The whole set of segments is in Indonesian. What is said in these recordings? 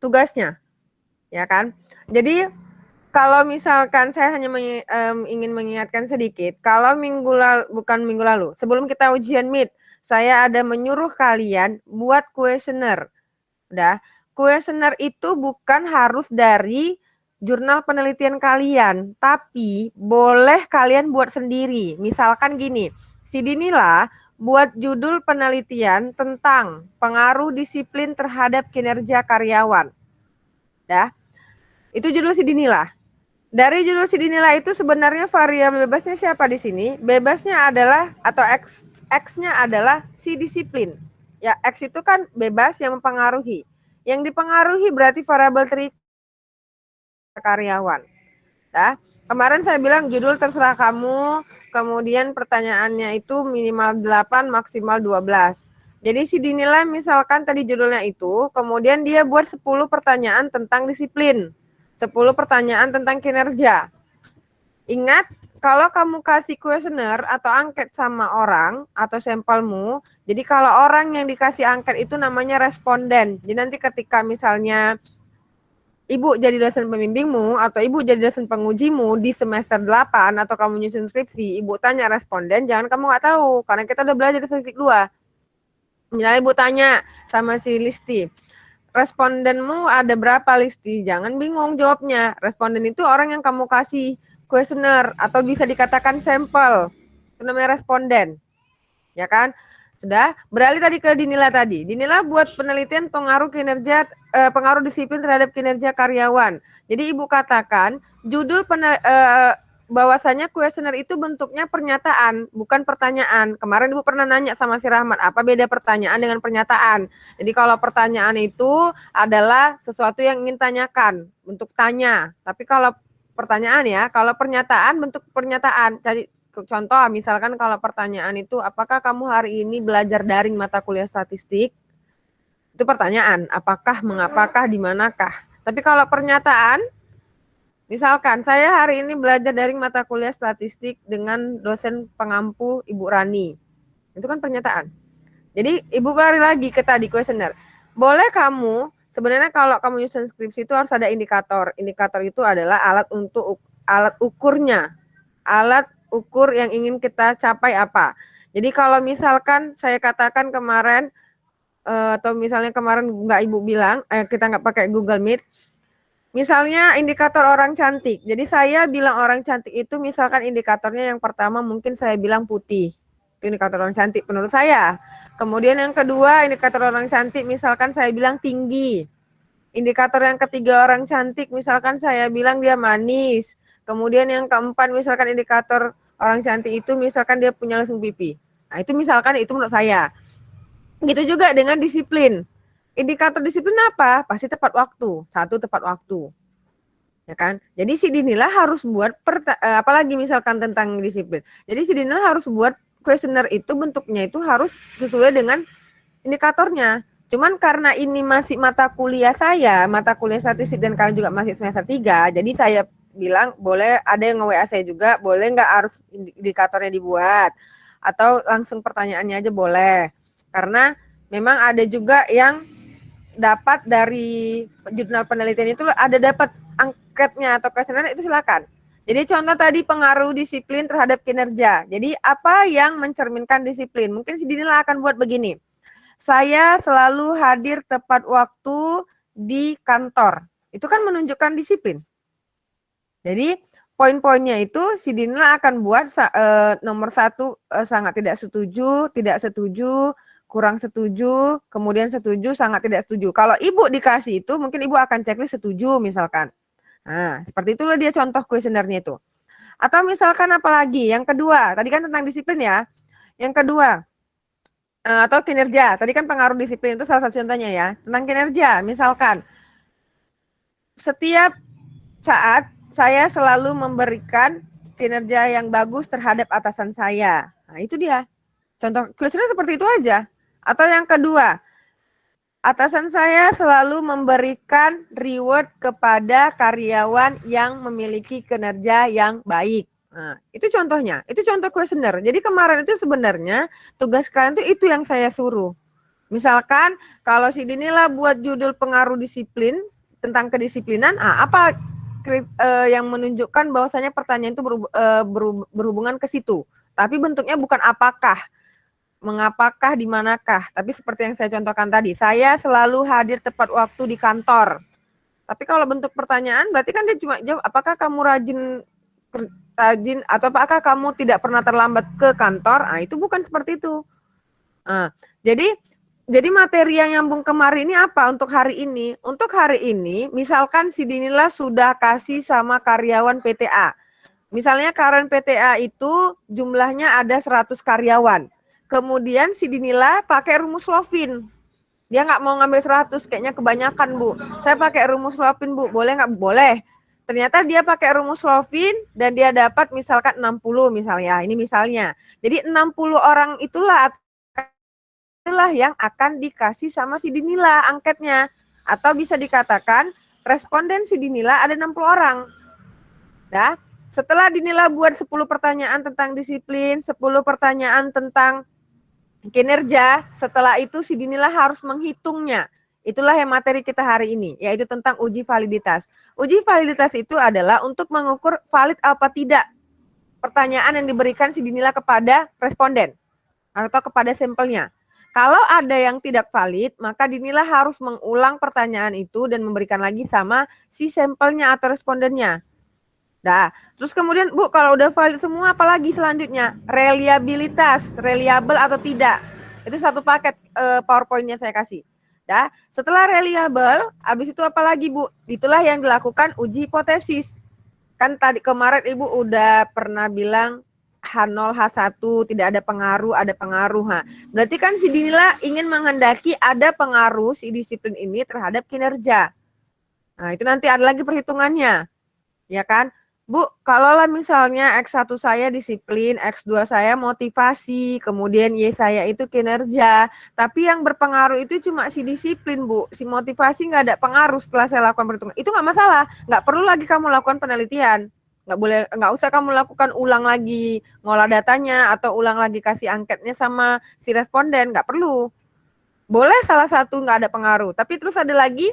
tugasnya, ya kan? Jadi kalau misalkan saya hanya ingin mengingatkan sedikit, kalau bukan minggu lalu, sebelum kita ujian MIT, saya ada menyuruh kalian buat kuesioner. Udah, kuesioner itu bukan harus dari jurnal penelitian kalian, tapi boleh kalian buat sendiri. Misalkan gini, si Dinila buat judul penelitian tentang pengaruh disiplin terhadap kinerja karyawan. Dah, itu judul si Dinila. Dari judul si Dinila itu sebenarnya variabel bebasnya siapa di sini? Bebasnya adalah atau X-nya adalah si disiplin. Ya, X itu kan bebas yang mempengaruhi. Yang dipengaruhi berarti variabel karyawan. Ya. Kemarin saya bilang judul terserah kamu, kemudian pertanyaannya itu minimal 8, maksimal 12. Jadi si dinilai misalkan tadi judulnya itu, kemudian dia buat 10 pertanyaan tentang disiplin, 10 pertanyaan tentang kinerja. Ingat, kalau kamu kasih kuesioner atau angket sama orang atau sampelmu, jadi kalau orang yang dikasih angket itu namanya responden. Jadi nanti ketika misalnya Ibu jadi dosen pembimbingmu atau Ibu jadi dosen pengujimu di semester 8 atau kamu nyusun skripsi, Ibu tanya responden, jangan kamu nggak tahu, karena kita udah belajar di titik 2. Misalnya Ibu tanya sama si Listi, respondenmu ada berapa Listi? Jangan bingung jawabnya. Responden itu orang yang kamu kasih kuesioner atau bisa dikatakan sampel. Itu namanya responden. Ya kan? Sudah, beralih tadi ke Dinila tadi. Dinila buat penelitian pengaruh pengaruh disiplin terhadap kinerja karyawan. Jadi Ibu katakan judul bahwasanya kuesioner itu bentuknya pernyataan, bukan pertanyaan. Kemarin Ibu pernah nanya sama si Rahmat, apa beda pertanyaan dengan pernyataan? Jadi kalau pertanyaan itu adalah sesuatu yang ingin tanyakan, bentuk tanya. Tapi kalau pertanyaan ya, kalau pernyataan bentuk pernyataan. Jadi contoh misalkan kalau pertanyaan itu apakah kamu hari ini belajar daring mata kuliah statistik? Itu pertanyaan, apakah, mengapakah, di manakah? Tapi kalau pernyataan, misalkan saya hari ini belajar daring mata kuliah statistik dengan dosen pengampu Ibu Rani. Itu kan pernyataan. Jadi Ibu balik lagi ke tadi kuesioner. Boleh kamu, sebenarnya kalau kamu nyusun skripsi itu harus ada indikator. Indikator itu adalah alat ukurnya. Alat ukur yang ingin kita capai apa. Jadi kalau misalkan saya katakan kemarin, atau misalnya kemarin nggak Ibu bilang, kita nggak pakai Google Meet, misalnya indikator orang cantik. Jadi saya bilang orang cantik itu misalkan indikatornya yang pertama mungkin saya bilang putih. Itu indikator orang cantik menurut saya. Kemudian yang kedua indikator orang cantik misalkan saya bilang tinggi. Indikator yang ketiga orang cantik misalkan saya bilang dia manis. Kemudian yang keempat misalkan indikator orang cantik itu misalkan dia punya lesung pipi. Nah itu misalkan itu menurut saya. Gitu juga dengan disiplin. Indikator disiplin apa? Pasti tepat waktu. Satu, tepat waktu. Ya kan? Jadi si Dinila harus buat apalagi misalkan tentang disiplin. Jadi si Dinila harus buat kuesioner itu bentuknya itu harus sesuai dengan indikatornya. Cuman karena ini masih mata kuliah saya, mata kuliah statistik dan kalian juga masih semester 3, jadi saya bilang boleh ada yang nge-WA saya juga, boleh nggak harus indikatornya dibuat atau langsung pertanyaannya aja boleh. Karena memang ada juga yang dapat dari jurnal penelitian itu ada dapat angketnya atau kuesioner itu silakan. Jadi contoh tadi pengaruh disiplin terhadap kinerja. Jadi apa yang mencerminkan disiplin? Mungkin si Dinila akan buat begini. Saya selalu hadir tepat waktu di kantor. Itu kan menunjukkan disiplin. Jadi poin-poinnya itu si Dinila akan buat nomor 1 sangat tidak setuju, kurang setuju, kemudian setuju, sangat tidak setuju. Kalau Ibu dikasih itu mungkin Ibu akan checklist setuju misalkan. Nah, seperti itulah dia contoh kuesionernya itu. Atau misalkan apalagi yang kedua, tadi kan tentang disiplin ya. Yang kedua, atau kinerja. Tadi kan pengaruh disiplin itu salah satu contohnya ya. Tentang kinerja, misalkan setiap saat saya selalu memberikan kinerja yang bagus terhadap atasan saya. Nah, itu dia. Contoh kuesioner seperti itu aja. Atau yang kedua, atasan saya selalu memberikan reward kepada karyawan yang memiliki kinerja yang baik. Nah, itu contohnya. Itu contoh kuesioner. Jadi kemarin itu sebenarnya tugas kalian itu yang saya suruh. Misalkan kalau si Dinila buat judul pengaruh disiplin tentang kedisiplinan, apa yang menunjukkan bahwasanya pertanyaan itu berhubungan ke situ. Tapi bentuknya bukan apakah, mengapakah, di manakah. Tapi seperti yang saya contohkan tadi, saya selalu hadir tepat waktu di kantor. Tapi kalau bentuk pertanyaan berarti kan dia cuma jawab apakah kamu rajin atau apakah kamu tidak pernah terlambat ke kantor. Itu bukan seperti itu. Jadi materi yang nyambung kemarin ini apa untuk hari ini? Untuk hari ini misalkan si Dinila sudah kasih sama karyawan PTA. Misalnya karyawan PTA itu jumlahnya ada 100 karyawan. Kemudian si Dinila pakai rumus Lovin. Dia nggak mau ngambil 100, kayaknya kebanyakan, Bu. Saya pakai rumus Lovin, Bu. Boleh nggak? Boleh. Ternyata dia pakai rumus Lovin dan dia dapat misalkan 60 misalnya. Ini misalnya. Jadi 60 orang itulah yang akan dikasih sama si Dinila angketnya. Atau bisa dikatakan responden si Dinila ada 60 orang. Nah, setelah Dinila buat 10 pertanyaan tentang disiplin, 10 pertanyaan tentang kinerja, setelah itu si Dinila harus menghitungnya. Itulah yang materi kita hari ini, yaitu tentang uji validitas. Uji validitas itu adalah untuk mengukur valid apa tidak pertanyaan yang diberikan si Dinila kepada responden atau kepada sampelnya. Kalau ada yang tidak valid, maka Dinila harus mengulang pertanyaan itu dan memberikan lagi sama si sampelnya atau respondennya. Nah, terus kemudian Bu, kalau udah valid semua apalagi selanjutnya? Reliabilitas, reliable atau tidak. Itu satu paket PowerPoint-nya saya kasih. Nah, setelah reliable, habis itu apalagi Bu? Itulah yang dilakukan uji hipotesis. Kan tadi kemarin Ibu udah pernah bilang H0, H1 tidak ada pengaruh. Berarti kan si Dinila ingin menghendaki ada pengaruh si disiplin ini terhadap kinerja. Nah, itu nanti ada lagi perhitungannya. Ya kan? Bu, kalaulah misalnya X1 saya disiplin, X2 saya motivasi, kemudian Y saya itu kinerja, tapi yang berpengaruh itu cuma si disiplin, Bu. Si motivasi nggak ada pengaruh setelah saya lakukan perhitungan. Itu nggak masalah, nggak perlu lagi kamu lakukan penelitian. Nggak usah kamu lakukan ulang lagi ngolah datanya atau ulang lagi kasih angketnya sama si responden, nggak perlu. Boleh salah satu nggak ada pengaruh, tapi terus ada lagi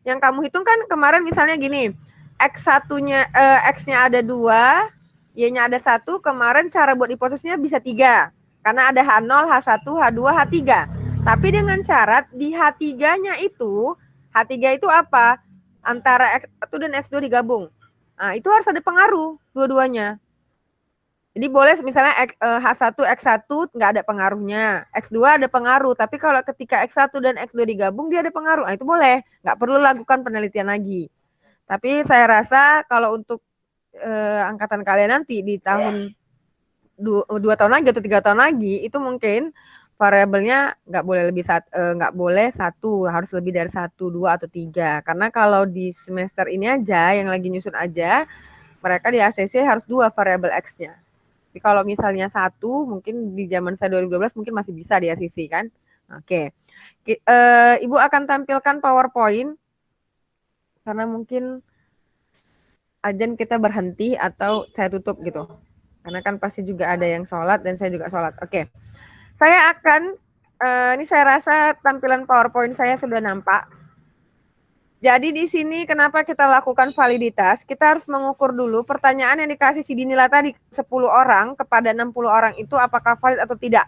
yang kamu hitung kan kemarin misalnya gini, X1-nya, X-nya ada 2, Y-nya ada 1, kemarin cara buat hipotesisnya bisa 3. Karena ada H0, H1, H2, H3. Tapi dengan syarat di H3-nya itu, H3 itu apa? Antara X1 dan X2 digabung. Nah, itu harus ada pengaruh dua-duanya. Jadi boleh misalnya H1, X1 nggak ada pengaruhnya, X2 ada pengaruh, tapi kalau ketika X1 dan X2 digabung dia ada pengaruh, nah itu boleh, nggak perlu lakukan penelitian lagi. Tapi saya rasa kalau untuk angkatan kalian nanti di tahun 2 tahun lagi atau 3 tahun lagi, itu mungkin variabelnya nggak boleh 1, harus lebih dari 1, 2, atau 3. Karena kalau di semester ini aja, yang lagi nyusun aja, mereka di ACC harus 2 variabel X-nya. Tapi kalau misalnya 1, mungkin di zaman saya 2012 mungkin masih bisa di ACC kan. Oke. Ibu akan tampilkan PowerPoint karena mungkin ajan kita berhenti atau saya tutup gitu. Karena kan pasti juga ada yang sholat dan saya juga sholat. Oke. Saya akan, ini saya rasa tampilan PowerPoint saya sudah nampak. Jadi di sini kenapa kita lakukan validitas, kita harus mengukur dulu pertanyaan yang dikasih si Dinila tadi 10 orang kepada 60 orang itu apakah valid atau tidak.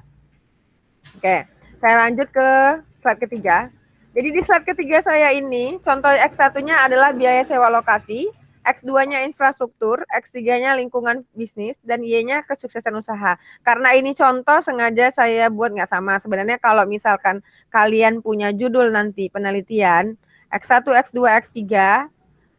Oke, saya lanjut ke slide ketiga. Jadi di slide ketiga saya ini, contoh X1-nya adalah biaya sewa lokasi, X2-nya infrastruktur, X3-nya lingkungan bisnis, dan Y-nya kesuksesan usaha. Karena ini contoh sengaja saya buat nggak sama. Sebenarnya kalau misalkan kalian punya judul nanti penelitian, X1, X2, X3,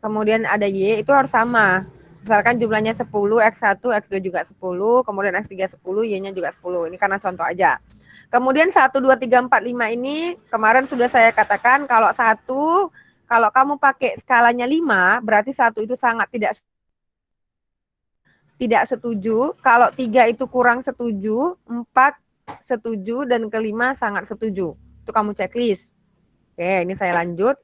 kemudian ada Y, itu harus sama. Misalkan jumlahnya 10, X1, X2 juga 10, kemudian X3 10, Y-nya juga 10. Ini karena contoh aja. Kemudian 1, 2, 3, 4, 5 ini kemarin sudah saya katakan kalau 1, kalau kamu pakai skalanya 5, berarti 1 itu sangat tidak setuju. Kalau 3 itu kurang setuju, 4 setuju, dan kelima sangat setuju. Itu kamu checklist. Oke, ini saya lanjut.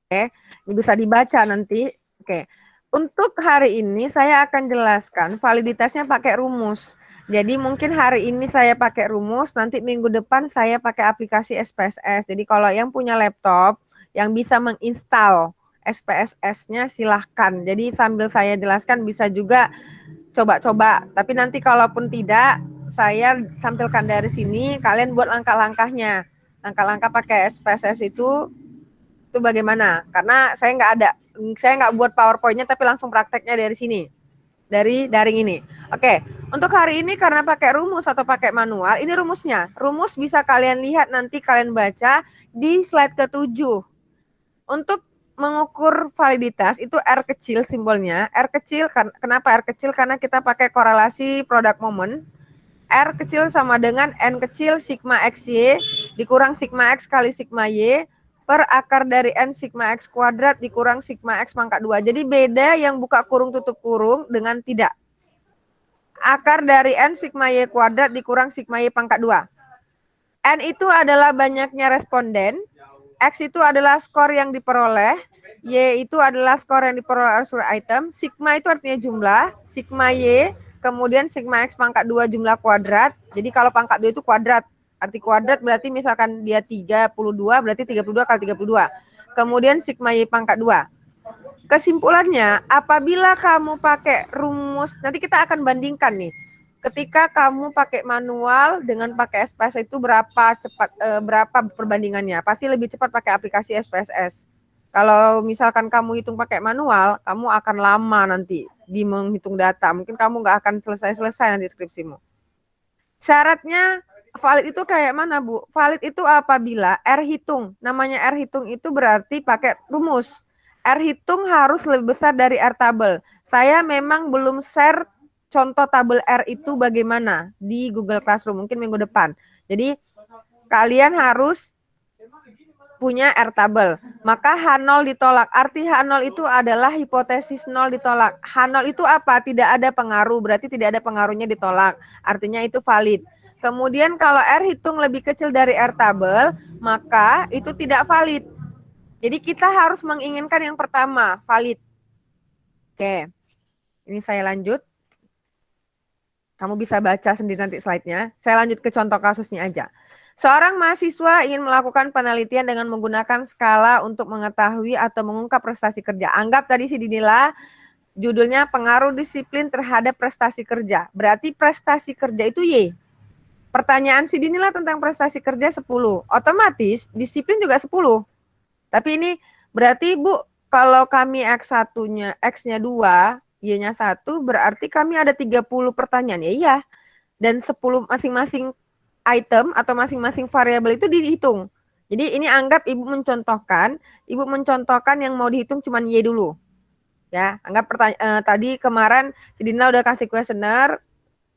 Oke, ini bisa dibaca nanti. Oke, untuk hari ini saya akan jelaskan validitasnya pakai rumus. Jadi mungkin hari ini saya pakai rumus, nanti minggu depan saya pakai aplikasi SPSS. Jadi kalau yang punya laptop, Yang bisa menginstal SPSS-nya silahkan. Jadi sambil saya jelaskan bisa juga coba-coba. Tapi nanti kalaupun tidak, saya tampilkan dari sini, kalian buat langkah-langkahnya. Langkah-langkah pakai SPSS itu bagaimana? Karena saya nggak buat PowerPoint-nya, tapi langsung prakteknya dari sini, dari daring ini. Oke, untuk hari ini karena pakai rumus atau pakai manual, ini rumusnya. Rumus bisa kalian lihat nanti kalian baca di slide ke-7. Untuk mengukur validitas itu R kecil simbolnya. R kecil, kenapa R kecil? Karena kita pakai korelasi product moment. R kecil sama dengan N kecil sigma XY dikurang sigma X kali sigma Y per akar dari N sigma X kuadrat dikurang sigma X pangkat 2. Jadi beda yang buka kurung tutup kurung dengan tidak. Akar dari N sigma Y kuadrat dikurang sigma Y pangkat 2. N itu adalah banyaknya responden. X itu adalah skor yang diperoleh. Y itu adalah skor yang diperoleh oleh item. Sigma itu artinya jumlah. Sigma Y kemudian sigma X pangkat 2 jumlah kuadrat. Jadi kalau pangkat 2 itu kuadrat. Arti kuadrat berarti misalkan dia 32, berarti 32 kali 32. Kemudian sigma Y pangkat 2. Kesimpulannya, apabila kamu pakai rumus, nanti kita akan bandingkan nih. Ketika kamu pakai manual dengan pakai SPSS itu berapa perbandingannya? Pasti lebih cepat pakai aplikasi SPSS. Kalau misalkan kamu hitung pakai manual, kamu akan lama nanti di menghitung data. Mungkin kamu nggak akan selesai nanti skripsimu. Syaratnya valid itu kayak mana, Bu? Valid itu apabila R hitung. Namanya R hitung itu berarti pakai rumus. R hitung harus lebih besar dari R tabel. Saya memang belum share contoh tabel R itu bagaimana di Google Classroom. Mungkin minggu depan. Jadi kalian harus punya R tabel. Maka H0 ditolak. Arti H0 itu adalah hipotesis 0 ditolak. H0 itu apa? Tidak ada pengaruh. Berarti tidak ada pengaruhnya ditolak. Artinya itu valid. Kemudian kalau R hitung lebih kecil dari R tabel, maka itu tidak valid. Jadi kita harus menginginkan yang pertama, valid. Oke. Ini saya lanjut. Kamu bisa baca sendiri nanti slide-nya. Saya lanjut ke contoh kasusnya aja. Seorang mahasiswa ingin melakukan penelitian dengan menggunakan skala untuk mengetahui atau mengungkap prestasi kerja. Anggap tadi si Dinila judulnya pengaruh disiplin terhadap prestasi kerja. Berarti prestasi kerja itu Y. Pertanyaan si Dinila tentang prestasi kerja 10. Otomatis disiplin juga 10. Tapi ini berarti Bu, kalau kami X1-nya, X-nya 2, Y-nya 1, berarti kami ada 30 pertanyaan. Ya iya. Dan 10 masing-masing item atau masing-masing variabel itu dihitung. Jadi ini anggap Ibu mencontohkan yang mau dihitung cuma Y dulu. Ya, anggap tadi kemarin si Dina udah kasih kuesioner,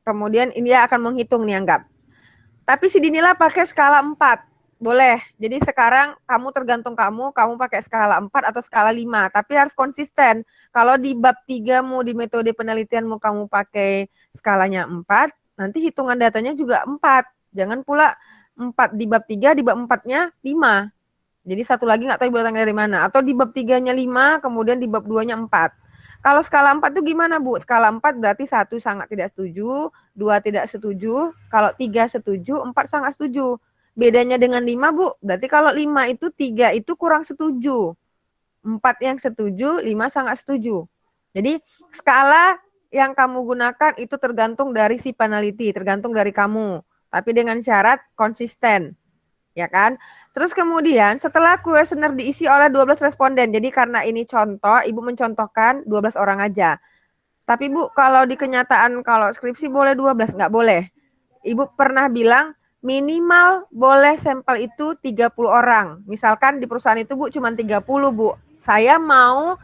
kemudian ini dia akan menghitung nih anggap. Tapi si Dinila pakai skala 4. Boleh. Jadi sekarang kamu tergantung kamu pakai skala 4 atau skala 5, tapi harus konsisten. Kalau di bab 3mu di metode penelitianmu kamu pakai skalanya 4, nanti hitungan datanya juga 4. Jangan pula 4 di bab 3, di bab 4-nya 5. Jadi satu lagi nggak tahu datangnya dari mana. Atau di bab 3-nya 5, kemudian di bab 2-nya 4. Kalau skala 4 itu gimana, Bu? Skala 4 berarti 1 sangat tidak setuju, 2 tidak setuju, kalau 3 setuju, 4 sangat setuju. Bedanya dengan 5, Bu, berarti kalau 5 itu 3 itu kurang setuju. 4 yang setuju, 5 sangat setuju. Jadi skala yang kamu gunakan itu tergantung dari si peneliti, tergantung dari kamu. Tapi dengan syarat konsisten, ya kan? Terus kemudian setelah kuesioner diisi oleh 12 responden, jadi karena ini contoh, Ibu mencontohkan 12 orang aja. Tapi Bu, kalau di kenyataan, kalau skripsi boleh 12, nggak boleh. Ibu pernah bilang minimal boleh sampel itu 30 orang. Misalkan di perusahaan itu Bu cuma 30 Bu. Saya mau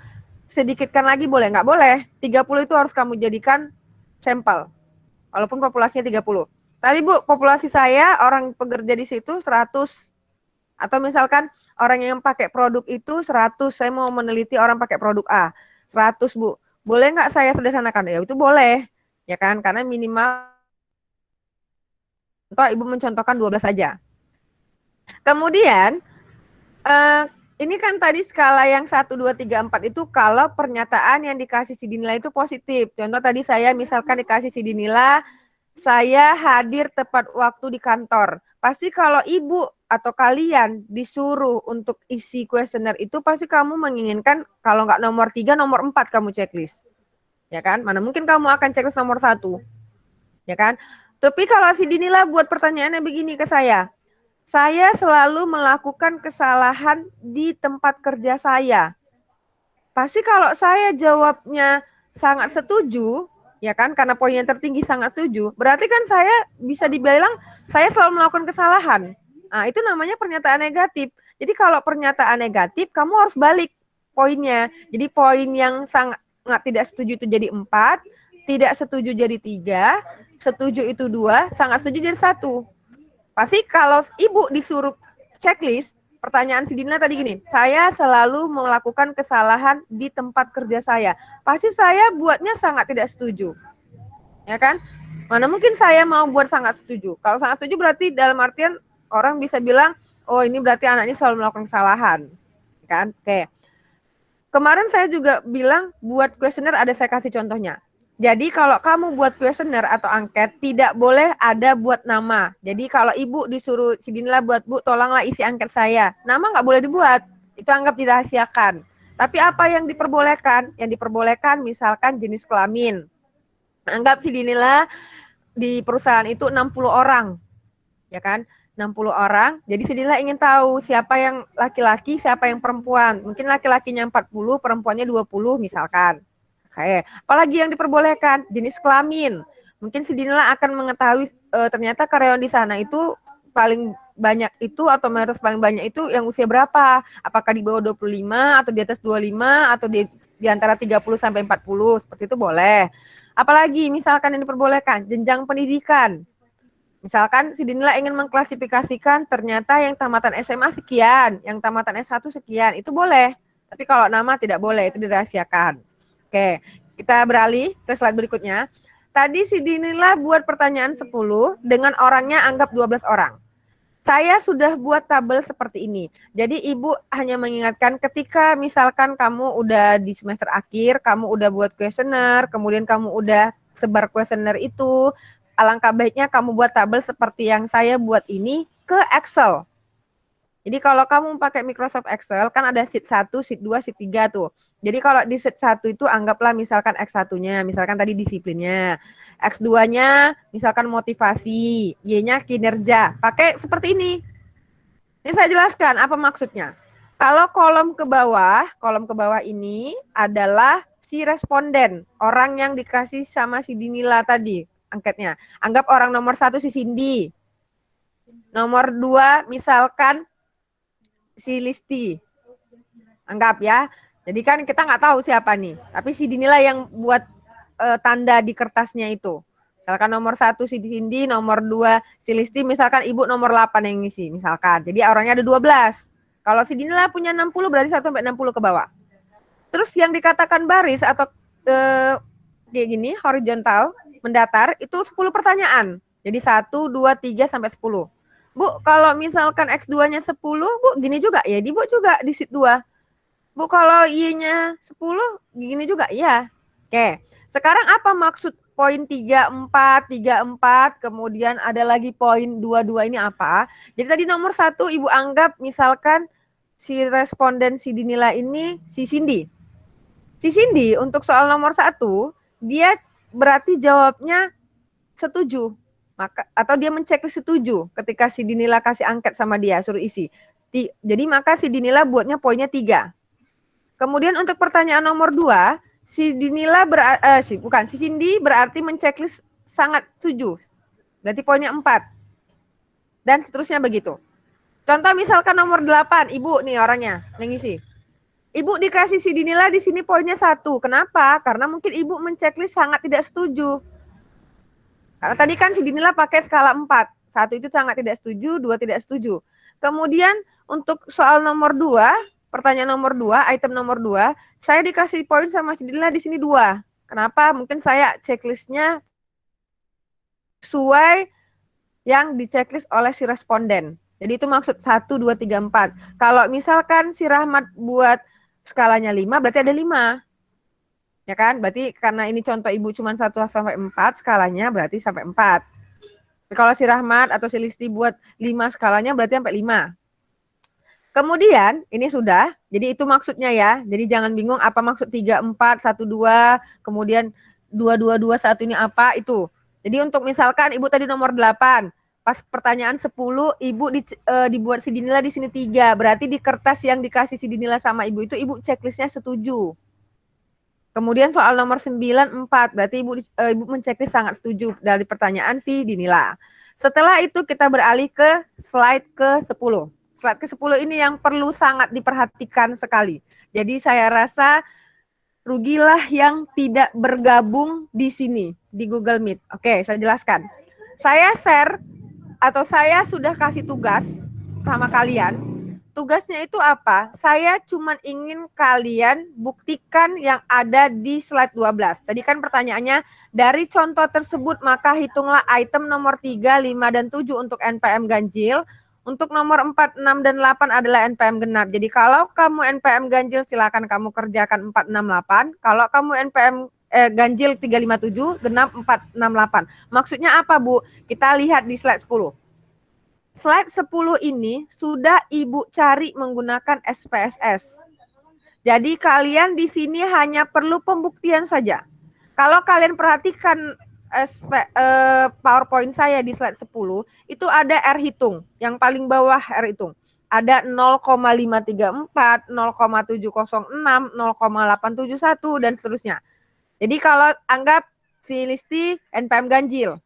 sedikitkan lagi boleh? Nggak boleh. 30 itu harus kamu jadikan sampel. Walaupun populasinya 30. Tapi Bu, populasi saya orang pekerja di situ 100. Atau misalkan orang yang pakai produk itu 100, saya mau meneliti orang pakai produk A. 100 Bu. Boleh nggak saya sederhanakan? Ya itu boleh. Ya kan? Karena minimal Ibu mencontohkan 12 saja. Kemudian, ini kan tadi skala yang 1, 2, 3, 4 itu kalau pernyataan yang dikasih si Dinila itu positif. Contoh tadi saya misalkan dikasih si Dinila, saya hadir tepat waktu di kantor. pasti kalau ibu atau kalian disuruh untuk isi kuesioner itu pasti kamu menginginkan kalau nggak nomor 3, nomor 4 kamu checklist. Ya kan? Mana mungkin kamu akan checklist nomor 1. Ya kan? Tapi kalau si Dinila buat pertanyaannya begini ke saya selalu melakukan kesalahan di tempat kerja saya. Pasti kalau saya jawabnya sangat setuju, ya kan, karena poin yang tertinggi sangat setuju, berarti kan saya bisa dibilang saya selalu melakukan kesalahan. Nah, itu namanya pernyataan negatif. Jadi kalau pernyataan negatif, kamu harus balik poinnya. Jadi poin yang sangat tidak setuju itu jadi 4, tidak setuju jadi 3, setuju itu 2, sangat setuju jadi 1. Pasti kalau ibu disuruh checklist, pertanyaan si Dina tadi gini, saya selalu melakukan kesalahan di tempat kerja saya. Pasti saya buatnya sangat tidak setuju. Ya kan? Mana mungkin saya mau buat sangat setuju. Kalau sangat setuju berarti dalam artian orang bisa bilang, oh ini berarti anak ini selalu melakukan kesalahan. Kan? Oke. Kemarin saya juga bilang buat kuesioner ada saya kasih contohnya. Jadi kalau kamu buat kuesioner atau angket tidak boleh ada buat nama. Jadi kalau ibu disuruh si Dinla buat bu tolonglah isi angket saya. Nama nggak boleh dibuat. Itu anggap dirahasiakan. Tapi apa yang diperbolehkan? Yang diperbolehkan misalkan jenis kelamin. Anggap si Dinla di perusahaan itu 60 orang. Ya kan? 60 orang. Jadi si Dinla ingin tahu siapa yang laki-laki, siapa yang perempuan. Mungkin laki-lakinya 40, perempuannya 20 misalkan. Oke, apalagi yang diperbolehkan jenis kelamin. Mungkin si Dinla akan mengetahui ternyata karyawan di sana itu paling banyak itu atau mayoritas paling banyak itu yang usia berapa? Apakah di bawah 25 atau di atas 25 atau di antara 30 sampai 40? Seperti itu boleh. Apalagi misalkan yang diperbolehkan jenjang pendidikan. Misalkan si Dinla ingin mengklasifikasikan ternyata yang tamatan SMA sekian, yang tamatan S1 sekian, itu boleh. Tapi kalau nama tidak boleh, itu dirahasiakan. Oke, kita beralih ke slide berikutnya. Tadi si Dinila buat pertanyaan 10 dengan orangnya anggap 12 orang. Saya sudah buat tabel seperti ini. Jadi ibu hanya mengingatkan ketika misalkan kamu udah di semester akhir, kamu udah buat kuesioner, kemudian kamu udah sebar kuesioner itu, alangkah baiknya kamu buat tabel seperti yang saya buat ini ke Excel. Jadi kalau kamu pakai Microsoft Excel, kan ada sheet 1, sheet 2, sheet 3 tuh. Jadi kalau di sheet 1 itu anggaplah misalkan X1-nya, misalkan tadi disiplinnya. X2-nya misalkan motivasi, Y-nya kinerja. Pakai seperti ini. Ini saya jelaskan apa maksudnya. Kalau kolom ke bawah ini adalah si responden, orang yang dikasih sama si Dinila tadi angketnya. Anggap orang nomor 1 si Cindy. Nomor 2 misalkan si Listi. Anggap ya. Jadi kan kita nggak tahu siapa nih. Tapi si Dinila yang buat tanda di kertasnya itu. Misalkan nomor 1 si Cindy, nomor 2 si Listi, misalkan ibu nomor 8 yang ngisi. Misalkan. Jadi orangnya ada 12. Kalau si Dinila punya 60 berarti 1 sampai 60 ke bawah. Terus yang dikatakan baris atau kayak gini, horizontal, mendatar, itu 10 pertanyaan. Jadi 1, 2, 3, sampai 10. Bu, kalau misalkan X2-nya 10, Bu, gini juga? Ya, di Bu juga di sheet 2. Bu, kalau Y-nya 10, gini juga? Iya. Oke, sekarang apa maksud poin 34, kemudian ada lagi poin 22 ini apa? Jadi tadi nomor 1, Ibu anggap misalkan si responden si Dinila ini si Cindy. Si Cindy untuk soal nomor 1, dia berarti jawabnya setuju. Maka atau dia menceklis setuju ketika si Dinila kasih angket sama dia suruh isi. Jadi maka si Dinila buatnya poinnya 3. Kemudian untuk pertanyaan nomor 2, si Dinila si Cindy berarti menceklis sangat setuju. Berarti poinnya 4. Dan seterusnya begitu. Contoh misalkan nomor 8, Ibu nih orangnya yang ngisi. Ibu dikasih si Dinila di sini poinnya 1. Kenapa? Karena mungkin Ibu menceklis sangat tidak setuju. Karena tadi kan si Dinila pakai skala 4. 1 itu sangat tidak setuju, 2 tidak setuju. Kemudian untuk soal nomor 2, pertanyaan nomor 2, item nomor 2, saya dikasih poin sama si Dinila di sini 2. Kenapa? Mungkin saya checklistnya sesuai yang di-checklist oleh si responden. Jadi itu maksud 1, 2, 3, 4. Kalau misalkan si Rahmat buat skalanya 5, berarti ada 5. Ya kan? Berarti karena ini contoh Ibu cuma 1 sampai 4 skalanya berarti sampai 4. Kalau si Rahmat atau si Listi buat 5 skalanya berarti sampai 5. Kemudian ini sudah, jadi itu maksudnya ya. Jadi jangan bingung apa maksud 3, 4, 1, 2, kemudian 2, 2, 2, 1 ini apa itu. Jadi untuk misalkan Ibu tadi nomor 8, pas pertanyaan 10, Ibu dibuat si Dinila di sini 3. Berarti di kertas yang dikasih si Dinila sama Ibu itu Ibu checklistnya setuju. Kemudian soal nomor 9, 4. Berarti Ibu menceklis sangat setuju dari pertanyaan si Dinila. Setelah itu kita beralih ke slide ke-10. Slide ke-10 ini yang perlu sangat diperhatikan sekali. Jadi saya rasa rugilah yang tidak bergabung di sini, di Google Meet. Oke, saya jelaskan. Saya share atau saya sudah kasih tugas sama kalian. Tugasnya itu apa? Saya cuma ingin kalian buktikan yang ada di slide 12. Tadi kan pertanyaannya, dari contoh tersebut maka hitunglah item nomor 3, 5, dan 7 untuk NPM ganjil. Untuk nomor 4, 6, dan 8 adalah NPM genap. Jadi kalau kamu NPM ganjil silakan kamu kerjakan 4, 6, 8. Kalau kamu NPM ganjil 3, 5, 7, genap 4, 6, 8. Maksudnya apa, Bu? Kita lihat di slide 10. Slide 10 ini sudah Ibu cari menggunakan SPSS. Jadi kalian di sini hanya perlu pembuktian saja. Kalau kalian perhatikan PowerPoint saya di slide 10, itu ada R hitung. Yang paling bawah R hitung. Ada 0,534, 0,706, 0,871, dan seterusnya. Jadi kalau anggap si Listi NPM ganjil.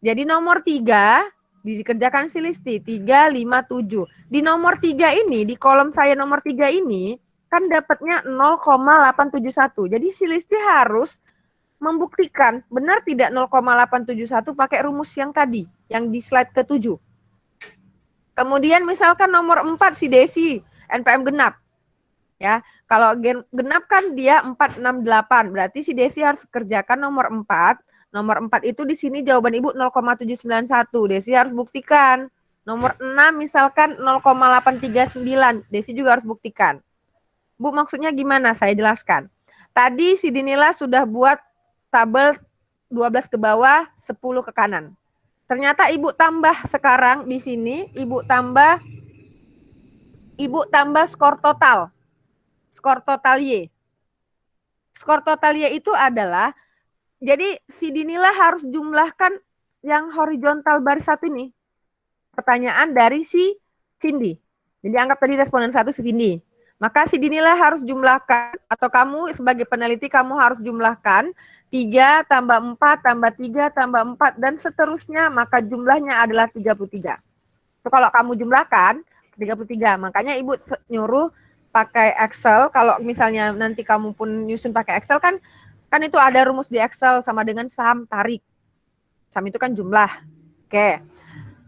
Jadi nomor 3 dikerjakan si Listi 3, 5, 7. Di nomor 3 ini, di kolom saya nomor 3 ini, kan dapatnya 0,871. Jadi si Listi harus membuktikan benar tidak 0,871 pakai rumus yang tadi, yang di slide ke-7. Kemudian misalkan nomor 4 si Desi, NPM genap. Ya, kalau genap kan dia 468, berarti si Desi harus kerjakan nomor 4. Nomor 4 itu di sini jawaban Ibu 0,791. Desi harus buktikan. Nomor 6 misalkan 0,839. Desi juga harus buktikan. Bu, maksudnya gimana? Saya jelaskan. Tadi si Dinila sudah buat tabel 12 ke bawah, 10 ke kanan. Ternyata Ibu tambah sekarang di sini, Ibu tambah skor total. Skor total Y. Skor total Y itu adalah, jadi si Dinila harus jumlahkan yang horizontal baris satu ini. Pertanyaan dari si Cindy. Jadi anggap tadi responden 1 si Cindy. Maka si Dinila harus jumlahkan, atau kamu sebagai peneliti kamu harus jumlahkan 3 tambah 4 tambah 3 tambah 4 dan seterusnya, maka jumlahnya adalah 33. So, kalau kamu jumlahkan 33, makanya Ibu nyuruh pakai Excel. Kalau misalnya nanti kamu pun nyusun pakai Excel kan itu ada rumus di Excel sama dengan sum tarik. Sum itu kan jumlah. Oke.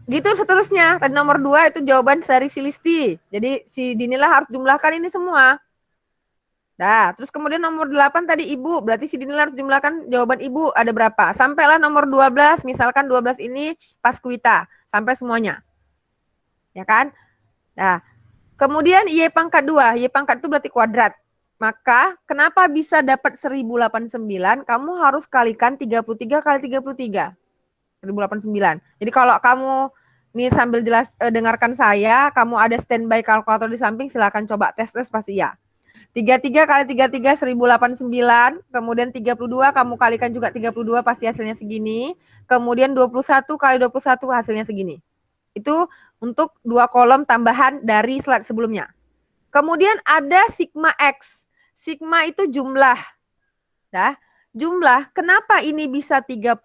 Gitu seterusnya. Tadi nomor 2 itu jawaban dari si Listi. Jadi si Dinila harus jumlahkan ini semua. Nah, terus kemudian nomor 8 tadi Ibu. Berarti si Dinila harus jumlahkan jawaban Ibu ada berapa. Sampailah nomor 12, misalkan 12 ini Paskuita. Sampai semuanya. Ya kan? Nah, kemudian Y pangkat 2. Y pangkat itu berarti kuadrat. Maka kenapa bisa dapat 1089? Kamu harus kalikan 33 kali 33. 1089. Jadi kalau kamu nih sambil dengarkan saya, kamu ada standby kalkulator di samping, silakan coba tes pasti ya. 33 kali 33 1089, kemudian 32 kamu kalikan juga 32 pasti hasilnya segini. Kemudian 21 kali 21 hasilnya segini. Itu untuk 2 kolom tambahan dari slide sebelumnya. Kemudian ada sigma X. Sigma itu jumlah. Nah, jumlah, kenapa ini bisa 35?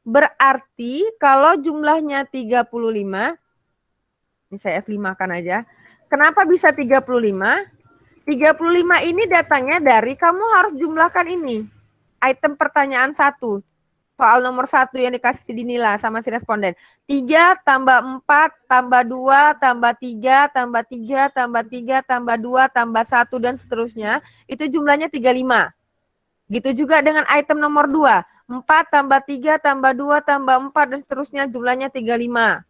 Berarti kalau jumlahnya 35, ini saya F5 kan aja. Kenapa bisa 35? 35 ini datangnya dari kamu harus jumlahkan ini. Item pertanyaan 1. Soal nomor 1 yang dikasih si Dinila sama si responden. 3 tambah 4 tambah 2 tambah 3 tambah 3 tambah 3 tambah 2 tambah 1 dan seterusnya. Itu jumlahnya 35. Gitu juga dengan item nomor 2. 4 tambah 3 tambah 2 tambah 4 dan seterusnya jumlahnya 35.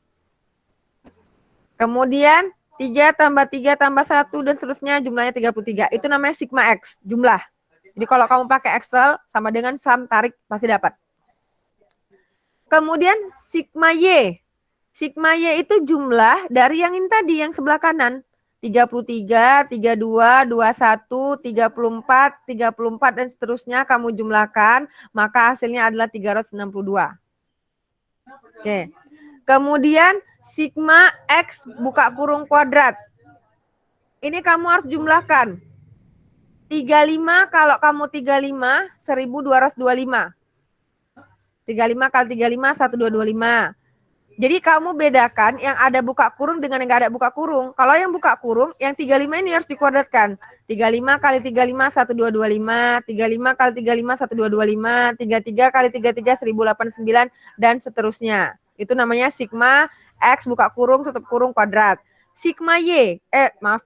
Kemudian 3 tambah 3 tambah 1 dan seterusnya jumlahnya 33. Itu namanya sigma X, jumlah. Jadi kalau kamu pakai Excel sama dengan sum tarik pasti dapat. Kemudian sigma Y. Sigma Y itu jumlah dari yang ini tadi, yang sebelah kanan. 33, 32, 21, 34, 34, dan seterusnya kamu jumlahkan, maka hasilnya adalah 362. Oke. Kemudian sigma X buka kurung kuadrat. Ini kamu harus jumlahkan. 35 kalau kamu 35, 1225. 35 kali 35, 1225. Jadi kamu bedakan yang ada buka kurung dengan yang nggak ada buka kurung. Kalau yang buka kurung, yang 35 ini harus dikuadratkan. 35 kali 35, 1225. 35 kali 35, 1225. 33 kali 33, 1089, dan seterusnya. Itu namanya sigma X buka kurung, tutup kurung, kuadrat. Sigma Y,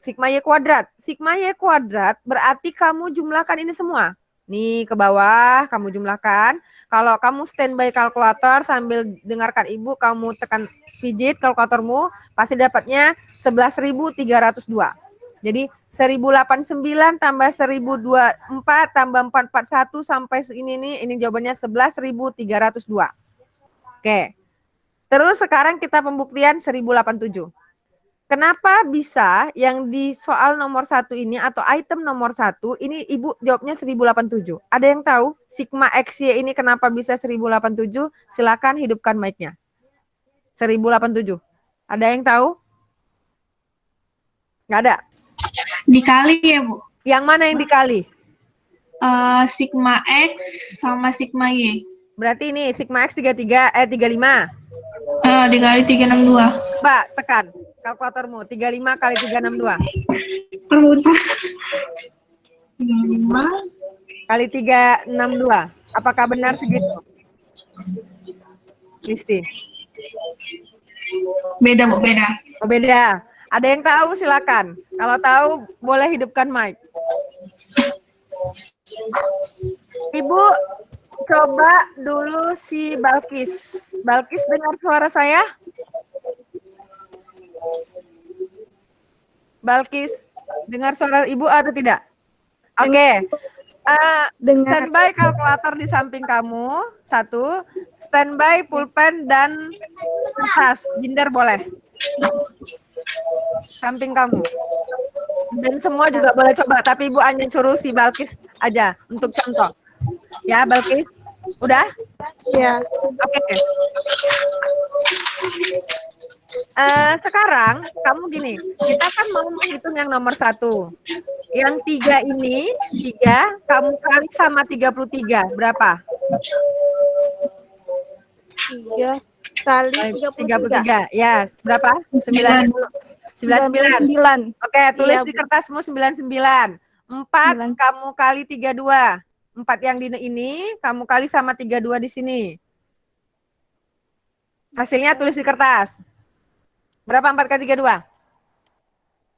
sigma Y kuadrat. Sigma Y kuadrat berarti kamu jumlahkan ini semua. Nih ke bawah, kamu jumlahkan. Kalau kamu standby kalkulator sambil dengarkan ibu, kamu tekan pijit kalkulatormu, pasti dapatnya 11.302. Jadi 1089 tambah 1024 tambah 441 sampai ini jawabannya 11.302. Oke. Terus sekarang kita pembuktian 1087. Kenapa bisa yang di soal nomor 1 ini atau item nomor 1 ini ibu jawabnya 1087? Ada yang tahu sigma XY ini kenapa bisa 1087? Silakan hidupkan mic-nya. 1087. Ada yang tahu? Nggak ada? Dikali ya, Bu? Yang mana yang dikali? Sigma X sama sigma Y. Berarti ini sigma X 35. Dikali 362. Mbak, tekan kalkulatormu. 35 kali 362. Permutar. 5 kali 362. Apakah benar segitu? Listi. Beda, Bu, beda. Oh, beda. Ada yang tahu silakan. Kalau tahu boleh hidupkan mic. Ibu coba dulu si Balkis. Balkis dengar suara saya? Balkis dengar suara ibu atau tidak? Oke. Standby kalkulator di samping kamu. 1. Standby pulpen dan kertas. Binder boleh. Samping kamu. Dan semua juga boleh coba, tapi ibu hanya suruh si Balkis aja untuk contoh. Ya, Balkis? Udah? Ya. Oke. Sekarang kamu gini, kita kan mau menghitung yang nomor 1. Yang 3 ini, 3 kamu kali sama 33, berapa? 3 kali 33. Ya, berapa? 99. Oke, tulis di kertasmu 99. 4 kamu kali 32. 4 yang di ini kamu kali sama 32 di sini. Hasilnya tulis di kertas. Berapa 4 kali 32?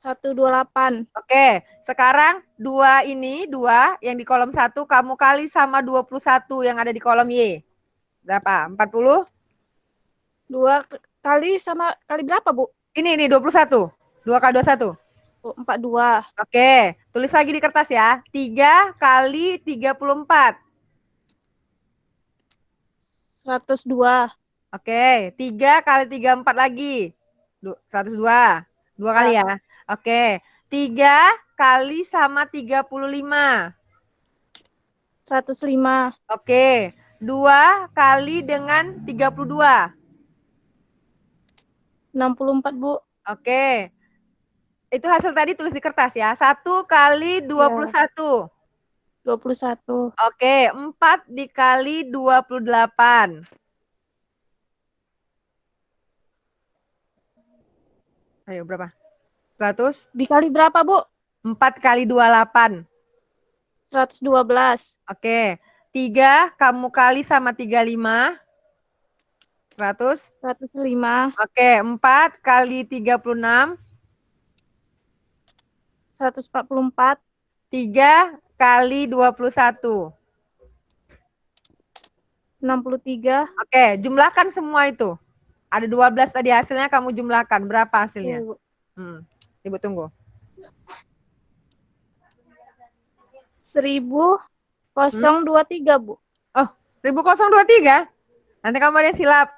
128. Oke, sekarang 2 ini, 2 yang di kolom 1 kamu kali sama 21 yang ada di kolom Y. Berapa? 40? 2 kali sama kali berapa, Bu? Ini 21. 2 kali 21. 42. Oke, tulis lagi di kertas ya. 3 kali 34. 102. Oke, 3 kali 34 lagi. 102. 2 kali ya. Oke, 3 kali sama 35. 105. Oke, 2 kali dengan 32. 64, Bu. Oke. Itu hasil tadi tulis di kertas ya. 1 kali 21. 21. Oke, 4 dikali 28. Ayo berapa? 100? Dikali berapa, Bu? 4 kali 28. 112. Oke. 3 kamu kali sama 35. 100? 105. Oke, 4 kali 36. 144. 3 kali 21. 63. Oke, jumlahkan semua itu. Ada 12 tadi hasilnya, kamu jumlahkan. Berapa hasilnya? Ibu tunggu. 1023, Bu. Oh, 1023? Nanti kamu ada yang silap.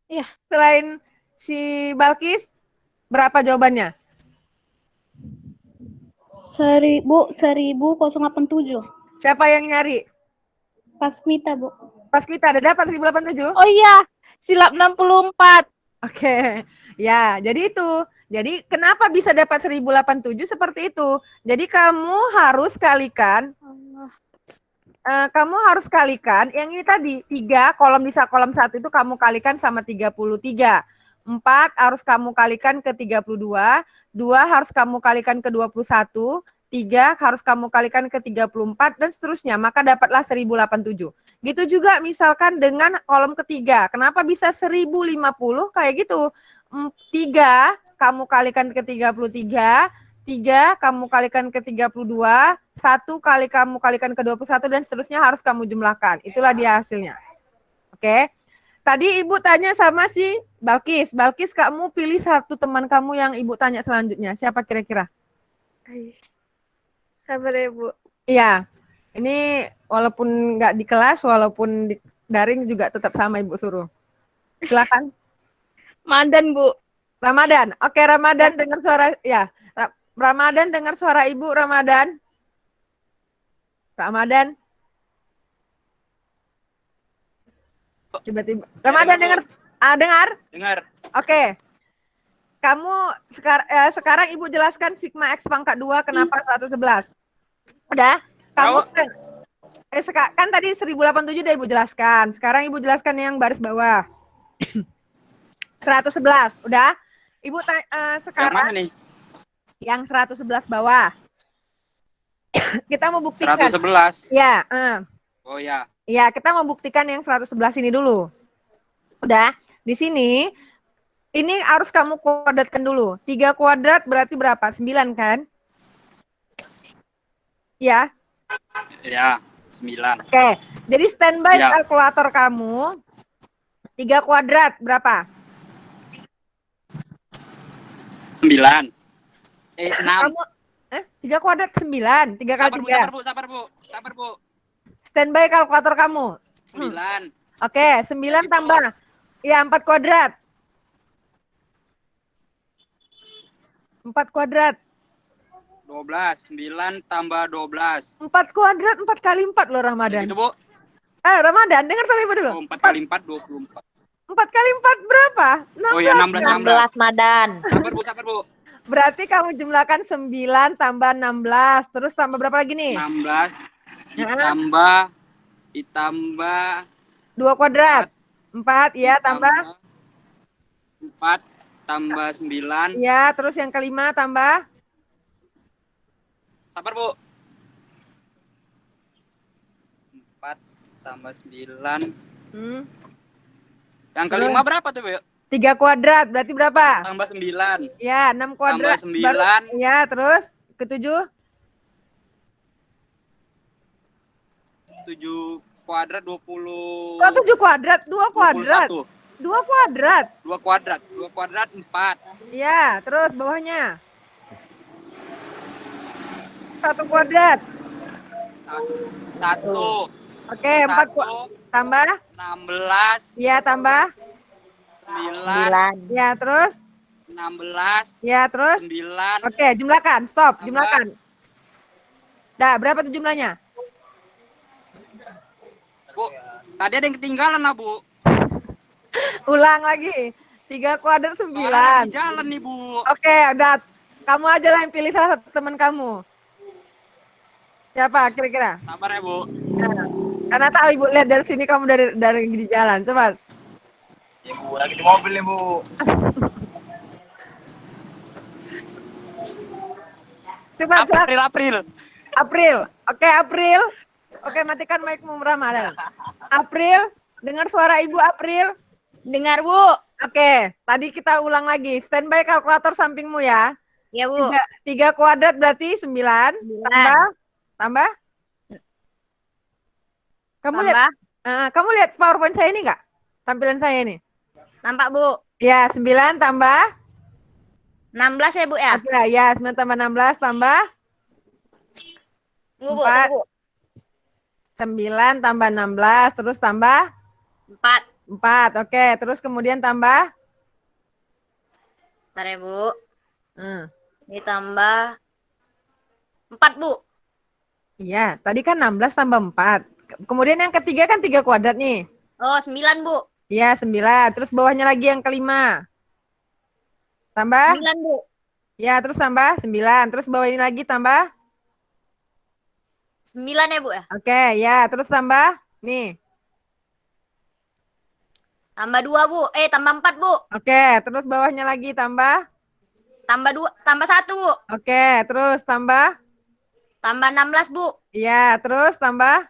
Iya. Selain si Balkis, berapa jawabannya? 1000,087. Siapa yang nyari? Pasmita, Bu. Pas kita ada dapat 1087? Oh iya, silap 64. Oke. Ya, jadi itu. Jadi kenapa bisa dapat 1087 seperti itu? Jadi kamu harus kalikan yang ini tadi 3 kolom bisa kolom 1 itu kamu kalikan sama 33. 4 harus kamu kalikan ke 32, 2 harus kamu kalikan ke 21, 3 harus kamu kalikan ke 34 dan seterusnya, maka dapatlah 1087. Gitu juga misalkan dengan kolom ketiga. Kenapa bisa 1050 kayak gitu? 3 kamu kalikan ke 33, 3 kamu kalikan ke 32, 1 kali kamu kalikan ke 21 dan seterusnya harus kamu jumlahkan. Itulah dia hasilnya. Oke. Tadi Ibu tanya sama si Balkis. Balkis, kamu pilih satu teman kamu yang Ibu tanya selanjutnya. Siapa kira-kira? Sabar ya, Bu. Iya. Ini walaupun nggak di kelas, walaupun di daring juga tetap sama Ibu suruh. Silakan. Mandan, Bu. Ramadan. Oke, Ramadan dengar suara ya. Ramadan dengar suara Ibu, Ramadan. Ramadan. Tiba-tiba. Ramadan dengar dengar? Dengar. Oke. Kamu sekarang Ibu jelaskan sigma X pangkat 2 kenapa 111. Udah? Kamu kan tadi 1087 udah Ibu jelaskan. Sekarang Ibu jelaskan yang baris bawah. 111. Udah? Ibu sekarang Yang mana nih? yang 111 bawah. Kita mau buktikan. 111. Ya, Oh ya. ya, kita mau buktikan yang 111 ini dulu. Udah? Di sini ini harus kamu kuadratkan dulu. 3 kuadrat berarti berapa? 9 kan? Ya. Ya, 9. Oke. Jadi standby Ya. kalkulator kamu. 3 kuadrat berapa? 9. 6. Kamu 3 kuadrat 9. 3 kali 3. Sabar, Bu. Standby kalkulator kamu. 9. Oke, 9 tambah. Ya, 4 kuadrat. 4 kuadrat. 12. 9 tambah 12. 4 kuadrat 4 kali 4 loh Ramadan. Gitu, Bu. Ramadan, dengar suara Ibu dulu. Oh, 4 kali 4, 24. 4 kali 4 berapa? 16. Oh ya, 16. Madan. Sabar, Bu. Berarti kamu jumlahkan 9 tambah 16. Terus tambah berapa lagi nih? 16 ditambah 2 kuadrat. 4, ya, tambah. 4 tambah 9. Ya, terus yang kelima tambah. Sabar, Bu. 4 tambah 9. Yang kelima berapa tuh, Bu? 3 kuadrat, berarti berapa? Tambah 9. Ya, 6 kuadrat. Tambah 9. Ya, terus ketujuh. 7 kuadrat 20. Oh, 7 kuadrat, 2 kuadrat. 2 kuadrat. 2 kuadrat. 2 kuadrat 4. Ya, terus bawahnya. 1 kuadrat. 1. Oke, 4 kuadrat. Tambah. 16. Ya, tambah. 9. Ya, terus. 16. Ya, terus. 9. Oke, jumlahkan. Stop, Tambah. jumlahkan. Dah, berapa tuh jumlahnya? Bu, tadi ada yang ketinggalan lah, Bu. Ulang lagi. 3 kuadrat 9. Soalnya lagi jalan nih, Bu. Oke, udah. Kamu aja lah yang pilih salah satu teman kamu. Siapa kira-kira? Sabar ya, Bu. Nah, karena tahu Ibu lihat dari sini kamu dari di jalan. Coba. Ibu lagi di mobil nih, Bu. Coba. April. Oke, April. Oke, matikan mic-mu Ramadan. April, dengar suara Ibu April? Dengar, Bu. Oke, tadi kita ulang lagi. Standby kalkulator sampingmu ya. Ya, Bu. 3 kuadrat berarti 9. Tambah. Kamu lihat PowerPoint saya ini enggak? Tampilan saya ini. Nampak, Bu. Ya, 9 tambah 16 ya, Bu ya? Oke, ya, 9 tambah 16 tambah Tunggu, Bu. 9 tambah 16 terus tambah 4. 4. Oke, terus kemudian tambah. Bentar ya, Bu. Hmm. Ditambah 4, Bu. Iya, tadi kan 16 tambah 4. Kemudian yang ketiga kan 3 kuadrat nih. Oh, 9, Bu. Iya, 9. Terus bawahnya lagi yang kelima. Tambah? 9, Bu. Ya, terus tambah 9. Terus bawah ini lagi tambah? 9 ya, Bu ya? Oke, ya. Terus tambah? Nih. Tambah 2, Bu. Tambah 4, Bu. Oke, terus bawahnya lagi tambah? Tambah 2, tambah 1, Bu. Oke, terus tambah? Tambah 16, Bu. Iya, terus tambah?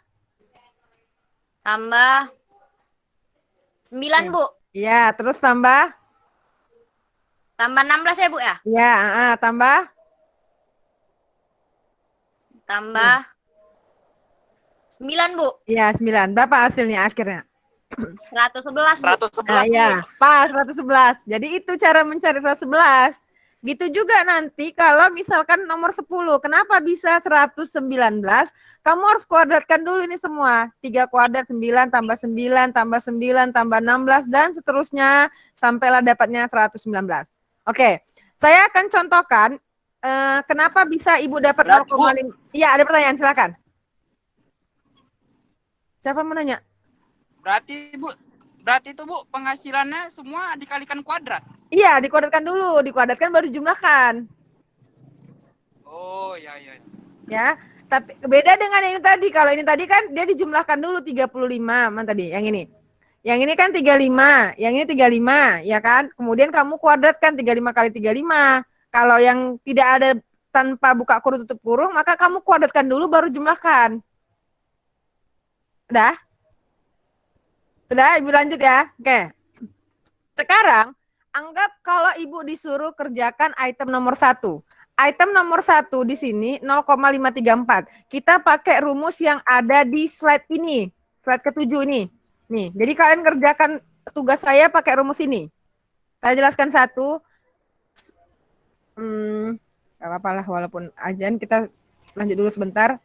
Tambah 9, Bu. Iya, terus tambah? Tambah 16 ya, Bu ya? Iya, tambah? Tambah 9, Bu. Iya, 9. Berapa hasilnya akhirnya? 111, Bu. 111, Bu. Iya, pas 111. Jadi itu cara mencari 111. Gitu juga nanti kalau misalkan nomor 10. Kenapa bisa 119? Kamu harus kuadratkan dulu ini semua. 3 kuadrat 9 tambah 9 tambah 9 tambah 16 dan seterusnya sampailah dapatnya 119. Oke, saya akan contohkan kenapa bisa Ibu dapat Berarti, Bu. 0,5. Iya, ada pertanyaan, silakan. Siapa mau nanya? Berarti itu, Bu, penghasilannya semua dikalikan kuadrat. Iya, dikuadratkan dulu, dikuadratkan baru dijumlahkan. Oh, iya. Ya, tapi beda dengan yang ini tadi. Kalau ini tadi kan dia dijumlahkan dulu 35, mana tadi? Yang ini. Yang ini kan 35, yang ini 35, ya kan? Kemudian kamu kuadratkan 35 kali 35. Kalau yang tidak ada tanpa buka kurung tutup kurung, maka kamu kuadratkan dulu baru jumlahkan. Udah? Sudah, Ibu lanjut ya. Oke. Sekarang, anggap kalau Ibu disuruh kerjakan item nomor 1. Item nomor 1 di sini 0,534. Kita pakai rumus yang ada di slide ini. Slide ke-7 ini. Nih, jadi kalian kerjakan tugas saya pakai rumus ini. Saya jelaskan satu. Gak apa-apa lah, walaupun ajan, kita lanjut dulu sebentar.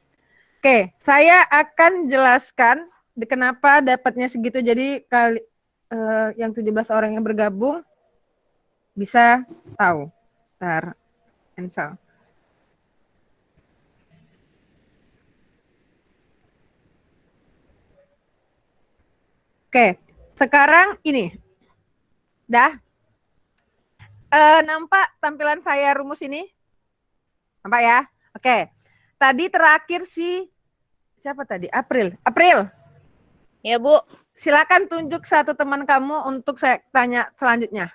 Oke, saya akan jelaskan kenapa dapatnya segitu. Jadi yang 17 orang yang bergabung bisa tahu. Bentar, cancel. Oke, sekarang ini. Dah? Nampak tampilan saya rumus ini? Nampak ya? Oke. Tadi terakhir siapa tadi? April. Ya, Bu. Silakan tunjuk satu teman kamu untuk saya tanya selanjutnya.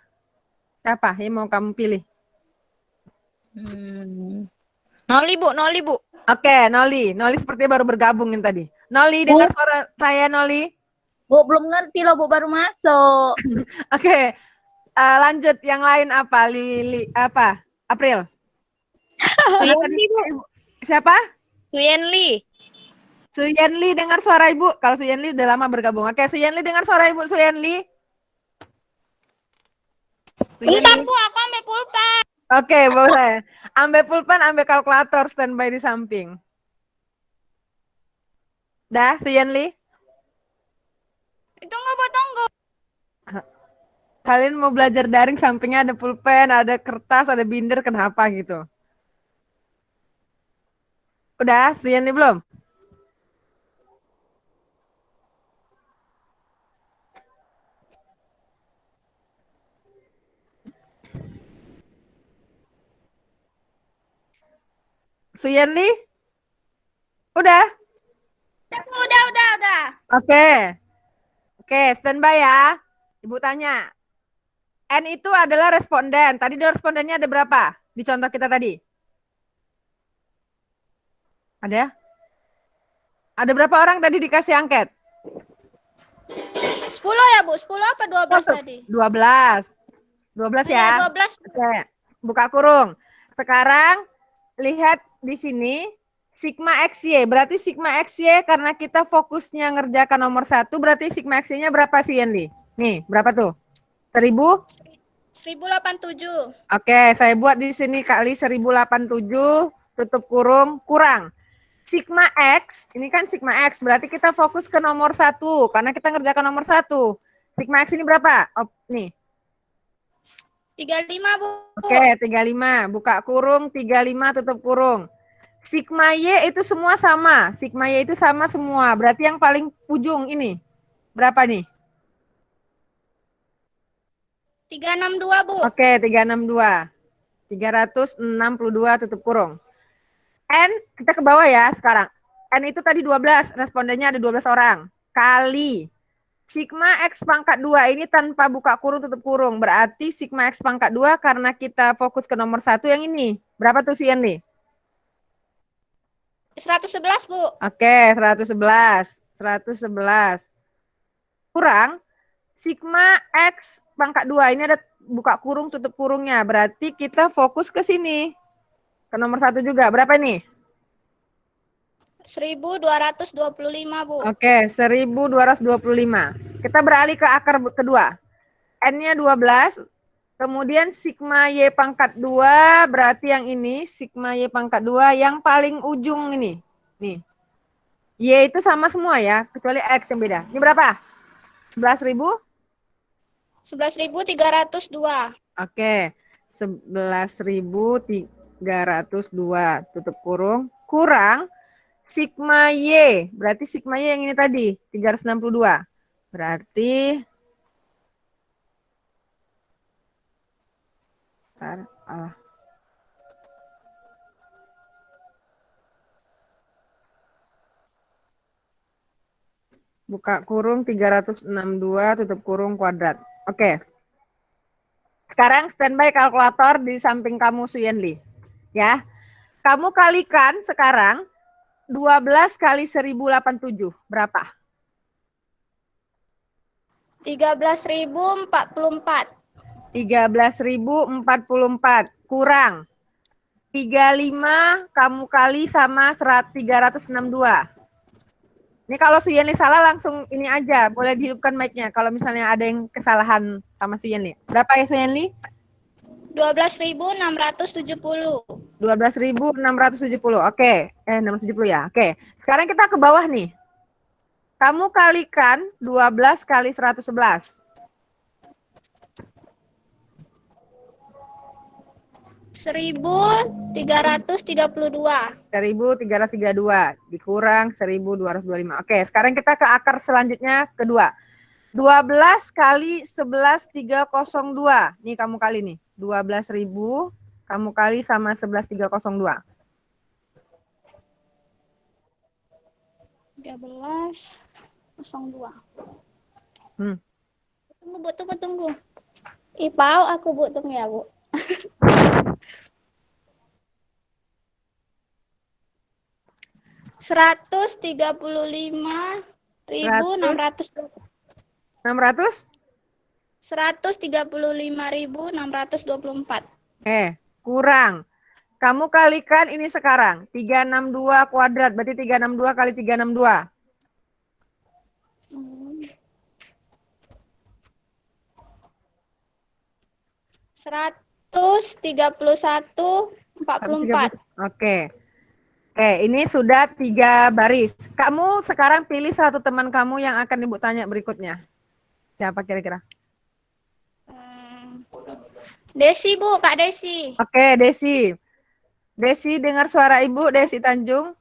Siapa yang mau kamu pilih? Noli, Bu. Oke, Noli. Noli sepertinya baru bergabung ini tadi. Noli, dengar suara saya, Noli? Bu, belum ngerti loh, Bu, baru masuk. Oke. Lanjut, yang lain apa? Lili, apa? April. Suyenli, Bu. Siapa? Suyenli. Suyenli, dengar suara Ibu. Kalau Suyenli udah lama bergabung. Oke, Suyenli dengar suara Ibu. Suyenli. Bentar, Bu, aku ambil pulpen. Oke, boleh. Ambil pulpen, ambil kalkulator, standby di samping. Dah, Suyenli? Tunggu, Bu, tunggu. Kalian mau belajar daring, sampingnya ada pulpen, ada kertas, ada binder, kenapa gitu? Udah, Suyenli belum? Suyenli? Udah? Udah. Oke, standby ya. Ibu tanya. N itu adalah responden. Tadi respondennya ada berapa? Di contoh kita tadi. Ada? Ada berapa orang tadi dikasih angket? 10 ya, Bu? 10 apa 12 tadi? 12. 12 ya? 12. Oke, buka kurung. Sekarang lihat di sini sigma XY. Berarti sigma XY karena kita fokusnya ngerjakan nomor 1, berarti sigma XY-nya berapa sih, Yenli? Nih, berapa tuh? 1000? 1087. Oke, saya buat di sini kali 1087, tutup kurung, kurang. Sigma X, ini kan sigma X, berarti kita fokus ke nomor 1, karena kita ngerjakan nomor 1. Sigma X ini berapa? Oh, nih. 35, Bu. Oke, 35. Buka kurung, 35 tutup kurung. Sigma Y itu semua sama. Sigma Y itu sama semua. Berarti yang paling ujung ini. Berapa nih? 362, Bu. Oke, 362. 362 tutup kurung. N, kita ke bawah ya sekarang. N itu tadi 12, respondennya ada 12 orang. Kali sigma X pangkat 2 ini tanpa buka kurung tutup kurung. Berarti sigma X pangkat 2 karena kita fokus ke nomor 1 yang ini. Berapa tuh si Yenli? 111, Bu. Oke, 111. 111. Kurang sigma X pangkat 2. Ini ada buka kurung tutup kurungnya. Berarti kita fokus ke sini. Ke nomor 1 juga. Berapa nih? 1225, Bu. Oke, 1225. Kita beralih ke akar kedua. N-nya 12. Kemudian sigma Y pangkat 2 berarti yang ini. Sigma Y pangkat 2 yang paling ujung ini. Nih. Y itu sama semua ya. Kecuali X yang beda. Ini berapa? 11.000? 11.302. Oke. 11.302 tutup kurung. Kurang sigma Y. Berarti sigma Y yang ini tadi. 362. Berarti buka kurung 362 tutup kurung kuadrat. Oke. Sekarang standby kalkulator di samping kamu Suyenli. Ya. Kamu kalikan sekarang 12 kali 1087. Berapa? 13.044. 13.044 kurang 35 kamu kali sama 362. Ini kalau Suyenli salah langsung ini aja, boleh dihidupkan mic-nya kalau misalnya ada yang kesalahan sama Suyenli. Berapa ya Suyenli? 12.670. 12.670. Oke. 670 ya. Oke. Sekarang kita ke bawah nih. Kamu kalikan 12 kali 111. 1.332. 1.332 dikurang 1.225. Oke, sekarang kita ke akar selanjutnya kedua. 12 kali 11.302. Nih kamu kali nih. 12.000 kamu kali sama 11.302. 13.02. Tunggu. Ipau aku Bu tunggu ya, Bu. 135.600. 600? 135.624. Kurang. Kamu kalikan ini sekarang. 362 kuadrat, berarti 362 kali 362. 131.44. Oke. Oke, ini sudah 3 baris. Kamu sekarang pilih satu teman kamu yang akan Ibu tanya berikutnya. Siapa kira-kira? Desi, Bu, Kak Desi. Oke, Desi. Desi dengar suara Ibu, Desi Tanjung.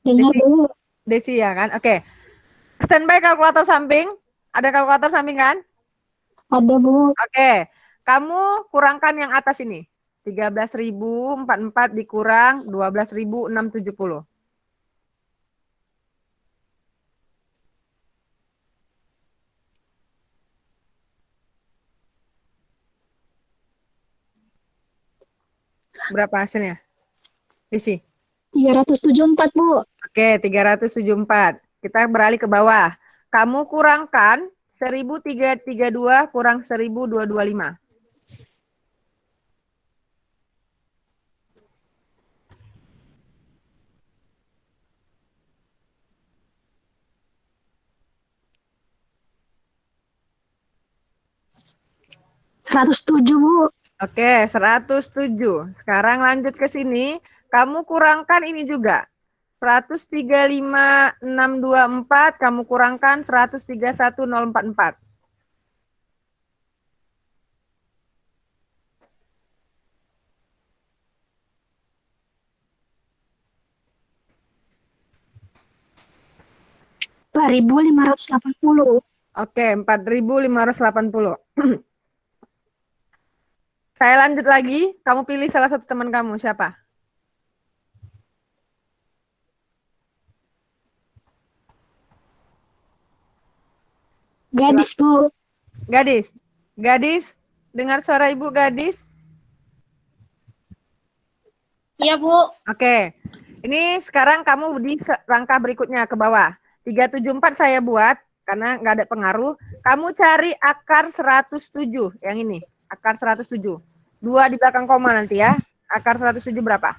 Dengar Desi, dulu. Desi ya kan? Oke. Standby kalkulator samping. Ada kalkulator samping kan? Ada, Bu. Oke. Kamu kurangkan yang atas ini. 13.044 dikurang 12.670. Berapa hasilnya? Isi. 374, Bu. Oke, 374. Kita beralih ke bawah. Kamu kurangkan 1.332 kurang 1.225. Seratus tujuh, Bu. Oke, 107. Sekarang lanjut ke sini. kamu kurangkan ini juga. 135.624 kamu kurangkan 131.044. Rp4.580. Oke, 4.580. Saya lanjut lagi, kamu pilih salah satu teman kamu, siapa? Gadis, Bu. Gadis. Gadis, dengar suara Ibu Gadis? Iya, Bu. Oke. Ini sekarang kamu di langkah berikutnya ke bawah. 374 saya buat, karena nggak ada pengaruh. Kamu cari akar 107, yang ini. Akar 107. 2 di belakang koma nanti ya. Akar 107 berapa?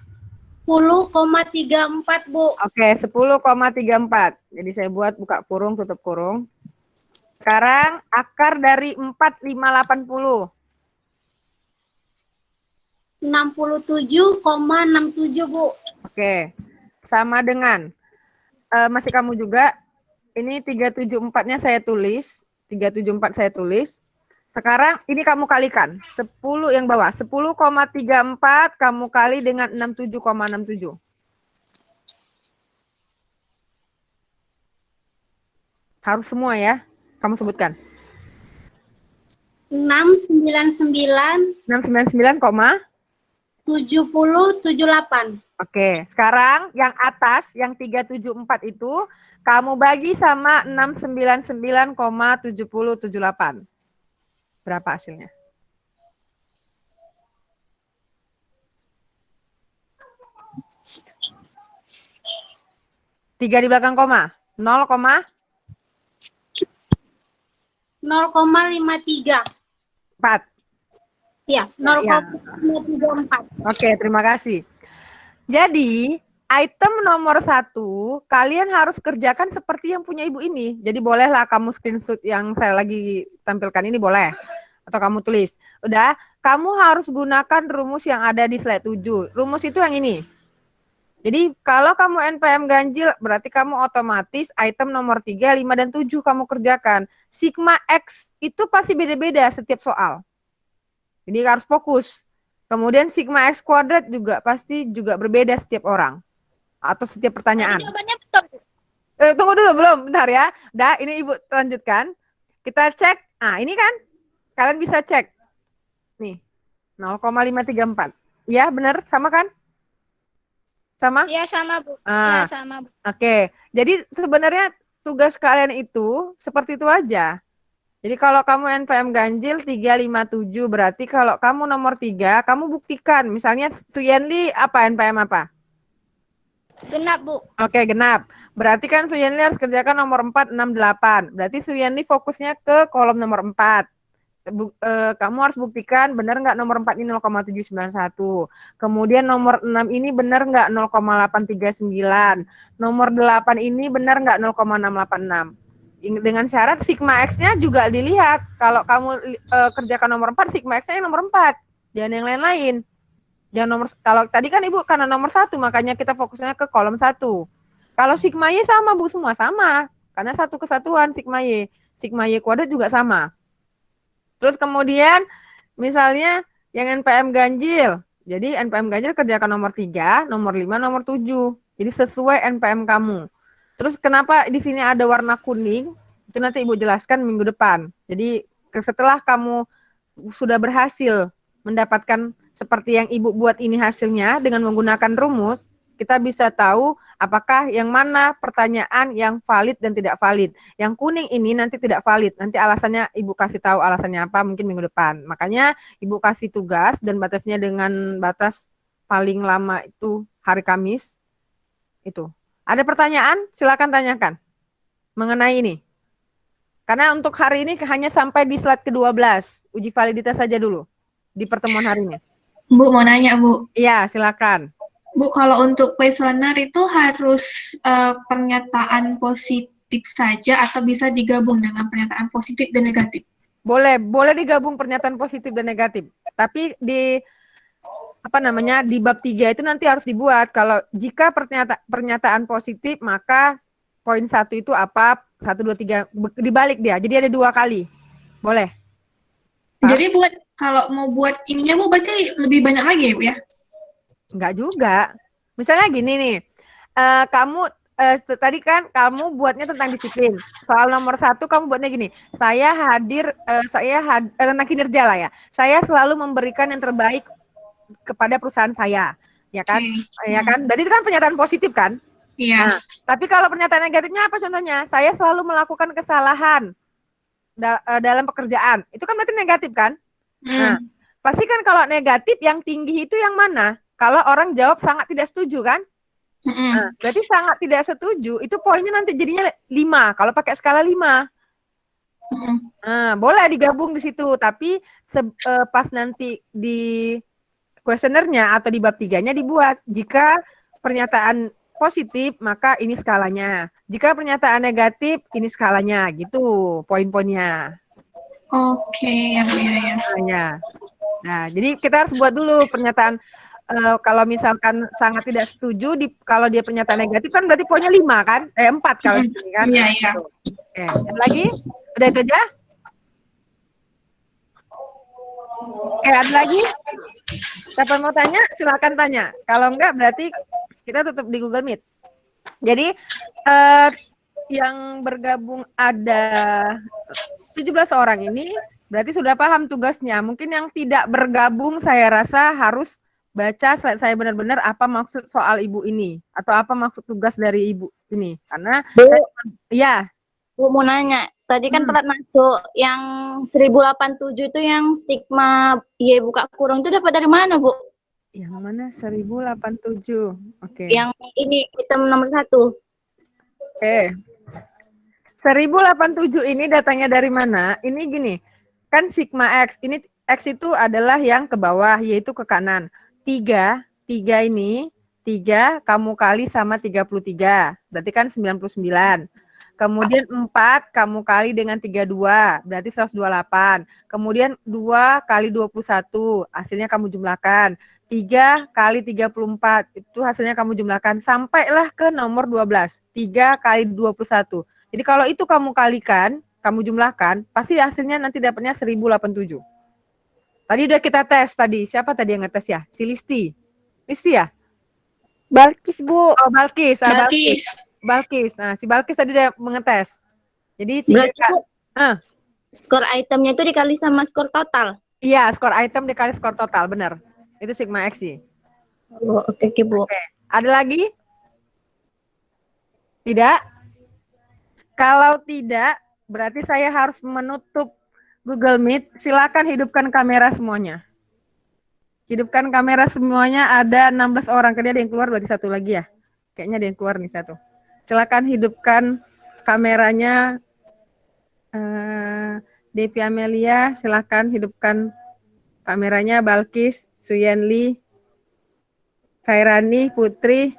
10,34, Bu. Oke, 10,34. Jadi saya buat buka kurung, tutup kurung. Sekarang akar dari 4.580. 67,67, Bu. Oke, sama dengan masih kamu juga. Ini 374-nya saya tulis, 374 saya tulis. Sekarang ini kamu kalikan, 10 yang bawah, 10,34 kamu kali dengan 67,67. Harus semua ya, kamu sebutkan. 699 699, 7078. oke, sekarang yang atas, yang 374 itu, kamu bagi sama 699,7078. Berapa hasilnya? Tiga di belakang koma. 0,53. 4. Ya, 0,534. Oke, terima kasih. Jadi, item nomor 1, kalian harus kerjakan seperti yang punya ibu ini. Jadi bolehlah kamu screenshot yang saya lagi tampilkan ini, boleh. Atau kamu tulis. Udah, kamu harus gunakan rumus yang ada di slide 7. Rumus itu yang ini. Jadi kalau kamu NPM ganjil, berarti kamu otomatis item nomor 3, 5, dan 7 kamu kerjakan. Sigma X itu pasti beda-beda setiap soal. Jadi harus fokus. Kemudian sigma X kuadrat juga pasti juga berbeda setiap orang. Atau setiap pertanyaan. Jawabannya betul. Tunggu dulu, belum. Bentar ya. Udah, ini Ibu lanjutkan. Kita cek. Nah, ini kan. Kalian bisa cek. Nih. 0,534. Ya, benar. Sama kan? Sama? Iya, sama, Bu. Ah. Iya, sama, Bu. Oke. Jadi sebenarnya tugas kalian itu seperti itu aja. Jadi kalau kamu NPM ganjil 357, berarti kalau kamu nomor 3, kamu buktikan. Misalnya Suyenli apa NPM apa? Genap, Bu. Oke, genap. Berarti kan Suyenli harus kerjakan nomor 4, 6, 8. Berarti Suyenli fokusnya ke kolom nomor 4. Kamu harus buktikan benar nggak nomor 4 ini 0,791. Kemudian nomor 6 ini benar nggak 0,839. Nomor 8 ini benar nggak 0,686. Dengan syarat sigma X-nya juga dilihat. Kalau kamu kerjakan nomor 4, sigma X-nya yang nomor 4. Jangan yang lain-lain. Jangan nomor, kalau tadi kan Ibu karena nomor 1, makanya kita fokusnya ke kolom 1. Kalau sigma Y sama, Bu, semua sama. Karena satu kesatuan sigma Y. Sigma Y kuadrat juga sama. Terus kemudian misalnya yang NPM ganjil. Jadi NPM ganjil kerjakan nomor 3, nomor 5, nomor 7. Jadi sesuai NPM kamu. Terus kenapa di sini ada warna kuning? Itu nanti Ibu jelaskan minggu depan. Jadi setelah kamu sudah berhasil mendapatkan seperti yang Ibu buat ini hasilnya dengan menggunakan rumus, kita bisa tahu apakah yang mana pertanyaan yang valid dan tidak valid. Yang kuning ini nanti tidak valid. Nanti alasannya Ibu kasih tahu alasannya apa mungkin minggu depan. Makanya Ibu kasih tugas dan batasnya dengan batas paling lama itu hari Kamis. Itu. Ada pertanyaan? Silakan tanyakan mengenai ini. Karena untuk hari ini hanya sampai di slide ke-12. Uji validitas saja dulu di pertemuan hari ini. Bu, mau nanya, Bu. Iya, silakan. Bu, kalau untuk kuesioner itu harus pernyataan positif saja atau bisa digabung dengan pernyataan positif dan negatif? Boleh digabung pernyataan positif dan negatif. Tapi di apa namanya di bab 3 itu nanti harus dibuat. Kalau jika pernyataan positif maka poin 1 itu apa? 1, 2, 3 dibalik dia. Jadi ada 2 kali. Boleh? Jadi kalau mau buat ininya Bu berarti lebih banyak lagi ya Bu ya? Enggak juga. Misalnya gini nih. Kamu tadi kan kamu buatnya tentang disiplin. Soal nomor 1 kamu buatnya gini. Saya hadir tentang kinerja lah ya. Saya selalu memberikan yang terbaik kepada perusahaan saya, ya kan? Ya kan? Berarti itu kan pernyataan positif kan? Iya. Nah, tapi kalau pernyataan negatifnya apa contohnya? Saya selalu melakukan kesalahan dalam pekerjaan. Itu kan berarti negatif kan? Nah, pasti kan kalau negatif yang tinggi itu yang mana? Kalau orang jawab sangat tidak setuju kan? Nah, berarti sangat tidak setuju itu poinnya nanti jadinya 5 kalau pakai skala 5. Nah, boleh digabung di situ, tapi pas nanti di kuesionernya atau di bab 3-nya dibuat. Jika pernyataan positif, maka ini skalanya. Jika pernyataan negatif, ini skalanya. Gitu poin-poinnya. Oke, ya Bu ya. Nah, jadi kita harus buat dulu pernyataan. Kalau misalkan sangat tidak setuju, kalau dia pernyataan negatif kan berarti poinnya 5 kan? 4 kalau di sini kan? Iya, iya. Oke, ada lagi? Udah itu aja? Oke, ada lagi? Siapa mau tanya, silakan tanya. Kalau enggak, berarti kita tutup di Google Meet. Jadi, yang bergabung ada 17 orang ini, berarti sudah paham tugasnya. Mungkin yang tidak bergabung, saya rasa harus baca saya benar-benar apa maksud soal ibu ini. Atau apa maksud tugas dari ibu ini. Karena, ya. Bu mau nanya, tadi kan telat masuk yang 1087 itu yang stigma Y buka kurung itu dapat dari mana, Bu? Yang mana 1087? Oke. Yang ini item nomor 1. Oke. 1087 ini datanya dari mana? Ini gini, kan sigma X. Ini X itu adalah yang ke bawah, yaitu ke kanan. 3 ini, 3 kamu kali sama 33, berarti kan 99. Kemudian 4 kamu kali dengan 32, berarti 128. Kemudian 2 kali 21, hasilnya kamu jumlahkan. 3 kali 34, itu hasilnya kamu jumlahkan. Sampailah ke nomor 12, 3 kali 21. Jadi kalau itu kamu kalikan, kamu jumlahkan, pasti hasilnya nanti dapatnya 1087. Tadi udah kita tes tadi. Siapa tadi yang ngetes ya? Si Listi. Listi ya? Balkis, Bu. Oh, Balkis. Balkis. Balkis. Nah, si Balkis tadi udah mengetes. Jadi Berarti skor itemnya itu dikali sama skor total. Iya, skor item dikali skor total, benar. Itu sigma X sih. Oh, oke, Bu. Oke. Ada lagi? Tidak? Kalau tidak, berarti saya harus menutup Google Meet. Silakan hidupkan kamera semuanya. Hidupkan kamera semuanya, ada 16 orang. Tadi ada yang keluar, berarti satu lagi ya. Kayaknya ada yang keluar nih satu. Silakan hidupkan kameranya. Devi Amelia, silakan hidupkan kameranya. Balkis, Suyenli, Khairani, Putri.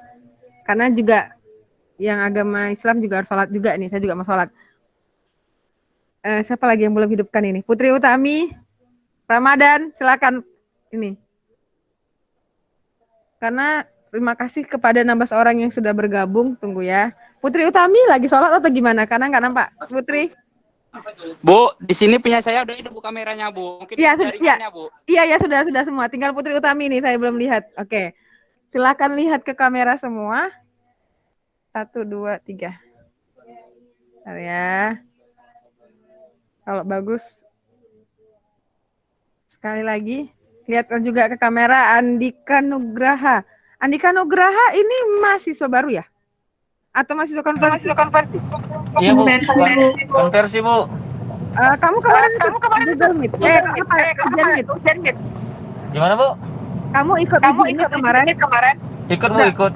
Karena juga yang agama Islam juga harus sholat juga nih. Saya juga mau sholat. Siapa lagi yang belum hidupkan ini? Putri Utami, Ramadan, silakan ini. Karena terima kasih kepada 16 orang yang sudah bergabung. Tunggu ya. Putri Utami lagi sholat atau gimana? Karena nggak nampak. Putri. Bu, di sini punya saya udah hidup Bu kameranya, Bu. Mungkin jaringannya, Bu. Iya, sudah semua. Tinggal Putri Utami nih, saya belum lihat. Oke. Silakan lihat ke kamera semua. 1, 2, 3. Bentar ya. Kalau bagus. Sekali lagi. Lihat juga ke kamera Andika Nugraha. Andika Nugraha ini mahasiswa baru ya? Atau mahasiswa konversi? Iya, Bu. Konversi, Bu. Kamu kemarin Google Meet. Ujian Meet. Gimana, Bu? Kamu ikut ujian Meet kemarin? Ikut, Bu, ikut.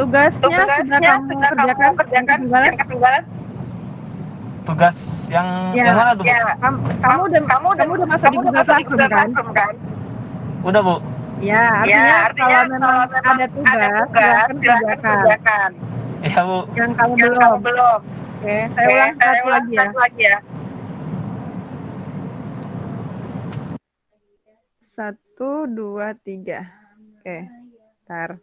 Tugasnya sudah kamu kerjakan? Ketinggalan? Tugas yang mana tuh, Bu? Kamu udah masuk di Google Classroom kan? Udah, Bu. Ya, artinya kalau memang ada tugas, silakan kerjakan. Iya, Bu. Yang kamu belum. Oke, saya ulang satu lagi ya. 1, 2, 3. Oke. Ntar.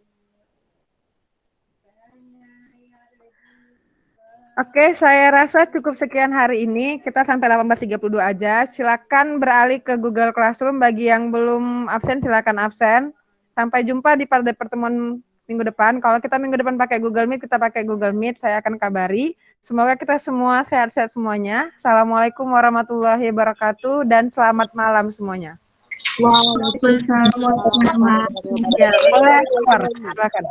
Oke, saya rasa cukup sekian hari ini. Kita sampai 18.32 aja. Silakan beralih ke Google Classroom. Bagi yang belum absen, silakan absen. Sampai jumpa di pada pertemuan minggu depan. Kalau kita minggu depan pakai Google Meet, kita pakai Google Meet. Saya akan kabari. Semoga kita semua sehat-sehat semuanya. Assalamualaikum warahmatullahi wabarakatuh dan selamat malam semuanya. Waalaikumsalam warahmatullahi wabarakatuh. Ya, boleh keluar. Silakan.